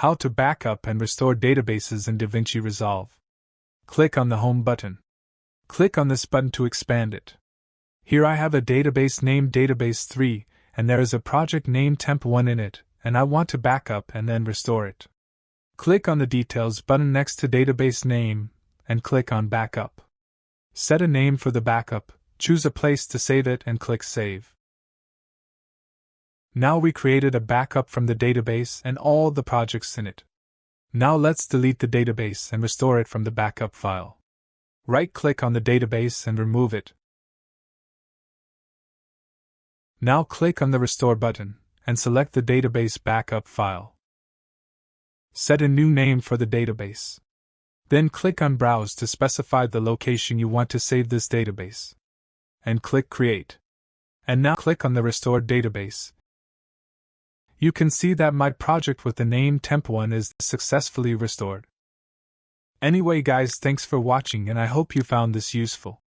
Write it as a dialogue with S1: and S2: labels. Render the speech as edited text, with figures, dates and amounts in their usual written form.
S1: How to backup and restore databases in DaVinci Resolve. Click on the Home button. Click on this button to expand it. Here I have a database named Database3, and there is a project named Temp1 in it, and I want to backup and then restore it. Click on the Details button next to database name, and click on Backup. Set a name for the backup, choose a place to save it and click Save. Now we created a backup from the database and all the projects in it. Now let's delete the database and restore it from the backup file. Right-click on the database and remove it. Now click on the Restore button and select the database backup file. Set a new name for the database. Then click on Browse to specify the location you want to save this database. And click Create. And now click on the Restored database. You can see that my project with the name Temp1 is successfully restored. Anyway guys, thanks for watching and I hope you found this useful.